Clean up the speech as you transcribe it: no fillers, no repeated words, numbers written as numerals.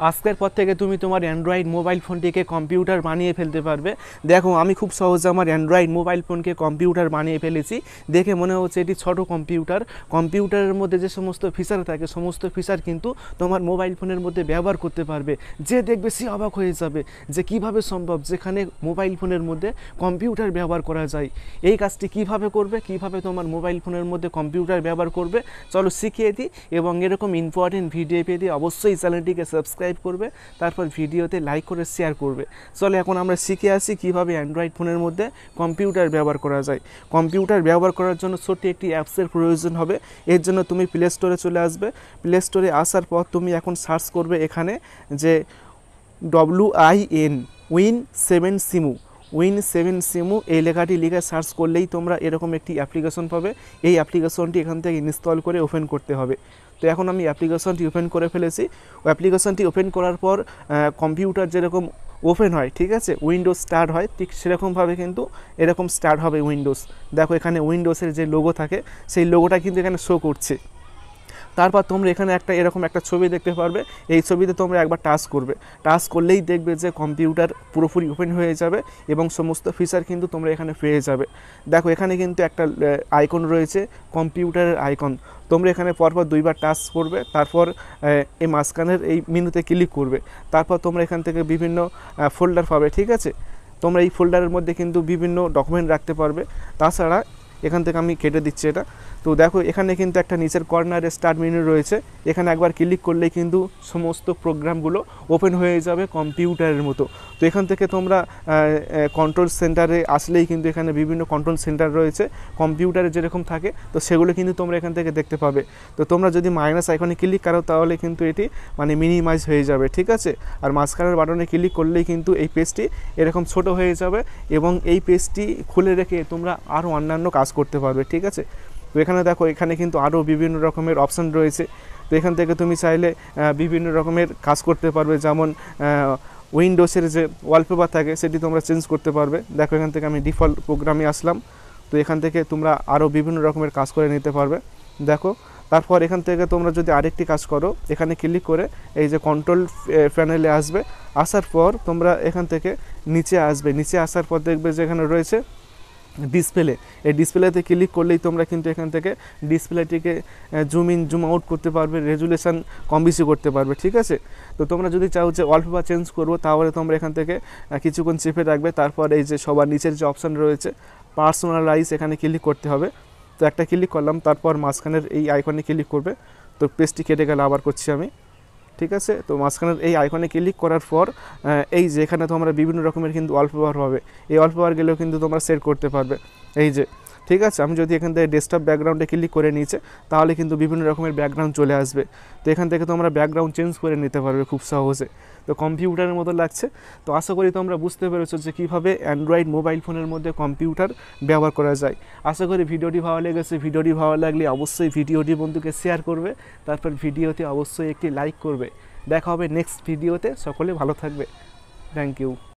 আজকের পর থেকে তুমি তোমার অ্যান্ড্রয়েড মোবাইল ফোনটিকে কম্পিউটার বানিয়ে ফেলতে পারবে। দেখো আমি খুব সহজে আমার অ্যান্ড্রয়েড মোবাইল ফোনকে কম্পিউটার বানিয়ে ফেলেছি। দেখে মনে হচ্ছে এটি ছোট কম্পিউটার। কম্পিউটারের মধ্যে যে সমস্ত ফিচার থাকে সমস্ত ফিচার কিন্তু তোমার মোবাইল ফোনের মধ্যে ব্যবহার করতে পারবে। যে দেখবে সে অবাক হয়ে যাবে যে কিভাবে সম্ভব যেখানে মোবাইল ফোনের মধ্যে কম্পিউটার ব্যবহার করা যায়। এই কাজটি কিভাবে করবে, কিভাবে তোমার মোবাইল ফোনের মধ্যে কম্পিউটার ব্যবহার করবে চলো শিখিয়ে দিই। এবং এরকম ইম্পর্টেন্ট ভিডিও পেতে অবশ্যই চ্যানেলটিকে সাবস্ক্রাইব করবে, তারপর ভিডিওতে লাইক করে শেয়ার করবে। চলো এখন আমরা শিখে আসি কীভাবে অ্যান্ড্রয়েড ফোনের মধ্যে কম্পিউটার ব্যবহার করা যায়। কম্পিউটার ব্যবহার করার জন্য ছোট্ট একটি অ্যাপসের প্রয়োজন হবে। এর জন্য তুমি প্লে স্টোরে চলে আসবে। প্লে স্টোরে আসার পর তুমি এখন সার্চ করবে এখানে যে Win7Simu Win7Simu এই লেখাটি লিখে সার্চ করলেই তোমরা এরকম একটি অ্যাপ্লিকেশন পাবে। এই অ্যাপ্লিকেশনটি এখান থেকে ইনস্টল করে ওপেন করতে হবে। তো এখন আমি অ্যাপ্লিকেশনটি ওপেন করে ফেলেছি। অ্যাপ্লিকেশনটি ওপেন করার পর কম্পিউটার যেরকম ওপেন হয়, ঠিক আছে, উইন্ডোজ স্টার্ট হয়, ঠিক সেরকমভাবে কিন্তু এরকম স্টার্ট হবে উইন্ডোজ। দেখো এখানে উইন্ডোজের যে লোগো থাকে সেই লোগোটা কিন্তু এখানে শো করছে। তারপর তোমরা এখানে এরকম একটা ছবি দেখতে পারবে। এই ছবিতে তোমরা একবার টাচ করবে। টাচ করলেই দেখবে যে কম্পিউটার পুরোপুরি ওপেন হয়ে যাবে এবং সমস্ত ফিচার কিন্তু তোমরা এখানে পেয়ে যাবে। দেখো এখানে কিন্তু একটা আইকন রয়েছে, কম্পিউটারের আইকন। তোমরা এখানে পরপর দুইবার টাচ করবে, তারপর এই মাঝখানের এই মেনুতে ক্লিক করবে। তারপর তোমরা এখান থেকে বিভিন্ন ফোল্ডার পাবে, ঠিক আছে। তোমরা এই ফোল্ডারের মধ্যে কিন্তু বিভিন্ন ডকুমেন্ট রাখতে পারবে। তাছাড়া এখান থেকে আমি কেটে দিচ্ছি এটা। তো দেখো এখানে কিন্তু একটা নিচের কর্নারে স্টার্ট মেনু রয়েছে। এখানে একবার ক্লিক করলেই কিন্তু সমস্ত প্রোগ্রামগুলো ওপেন হয়ে যাবে কম্পিউটারের মতো। তো এখান থেকে তোমরা কন্ট্রোল সেন্টারে আসলেই কিন্তু এখানে বিভিন্ন কন্ট্রোল সেন্টার রয়েছে কম্পিউটারে যেরকম থাকে, তো সেগুলো কিন্তু তোমরা এখান থেকে দেখতে পাবে। তো তোমরা যদি মাইনাস আইকনে ক্লিক করো তাহলে কিন্তু এটি মানে মিনিমাইজ হয়ে যাবে, ঠিক আছে। আর মাঝখানের বাটনে ক্লিক করলেই কিন্তু এই পেজটি এরকম ছোট হয়ে যাবে এবং এই পেজটি খুলে রেখে তোমরা আরও অন্যান্য কাজ করতে পারবে, ঠিক আছে। তো এখানে দেখো এখানে কিন্তু আরও বিভিন্ন রকমের অপশান রয়েছে। তো এখান থেকে তুমি চাইলে বিভিন্ন রকমের কাজ করতে পারবে, যেমন উইন্ডোজের যে ওয়ালপেপার থাকে সেটি তোমরা চেঞ্জ করতে পারবে। দেখো এখান থেকে আমি ডিফল্ট প্রোগ্রামে আসলাম। তো এখান থেকে তোমরা আরও বিভিন্ন রকমের কাজ করে নিতে পারবে। দেখো তারপর এখান থেকে তোমরা যদি আরেকটি কাজ করো, এখানে ক্লিক করে এই যে কন্ট্রোল প্যানেলে আসবে। আসার পর তোমরা এখান থেকে নিচে আসবে। নিচে আসার পর দেখবে যে এখানে রয়েছে ডিসপ্লে। এই ডিসপ্লেতে ক্লিক করলেই তোমরা কিন্তু এখান থেকে ডিসপ্লেটিকে জুম ইন জুম আউট করতে পারবে, রেজুলেশন কম বেশি করতে পারবে, ঠিক আছে। তো তোমরা যদি চাও যে ওয়ালপেপার চেঞ্জ করবো তাহলে তোমরা এখান থেকে কিছুক্ষণ চেপে রাখবে। তারপর এই যে সবার নিচের যে অপশান রয়েছে পার্সোনালাইজ, এখানে ক্লিক করতে হবে। তো একটা ক্লিক করলাম, তারপর মাঝখানের এই আইকনে ক্লিক করবে। তো পেজটি কেটে গেলে আবার করছি আমি, ঠিক আছে। তো মাঝখানের এই আইকনে ক্লিক করার পর এই যে এখানে তোমরা বিভিন্ন রকমের কিন্তু ওয়ালপেপার হবে। এই ওয়ালপেপারগুলো কিন্তু তোমরা সেট করতে পারবে, এই যে, ঠিক আছে। আমি যদি এখান থেকে ডেস্কটপ ব্যাকগ্রাউন্ডে ক্লিক করে নিয়েছে তাহলে কিন্তু বিভিন্ন রকমের ব্যাকগ্রাউন্ড চলে আসবে। তো এখান থেকে তোমরা ব্যাকগ্রাউন্ড চেঞ্জ করে নিতে পারবে খুব সহজে। তো কম্পিউটারের মতো লাগছে। তো আশা করি তোমরা বুঝতে পেরেছো যে কীভাবে অ্যান্ড্রয়েড মোবাইল ফোনের মধ্যে কম্পিউটার ব্যবহার করা যায়। আশা করি ভিডিওটি ভালো লেগেছে। ভিডিওটি ভালো লাগলে অবশ্যই ভিডিওটি বন্ধুকে শেয়ার করবে, তারপর ভিডিওতে অবশ্যই একটি লাইক করবে। দেখা হবে নেক্সট ভিডিওতে। সকলে ভালো থাকবে। Thank you.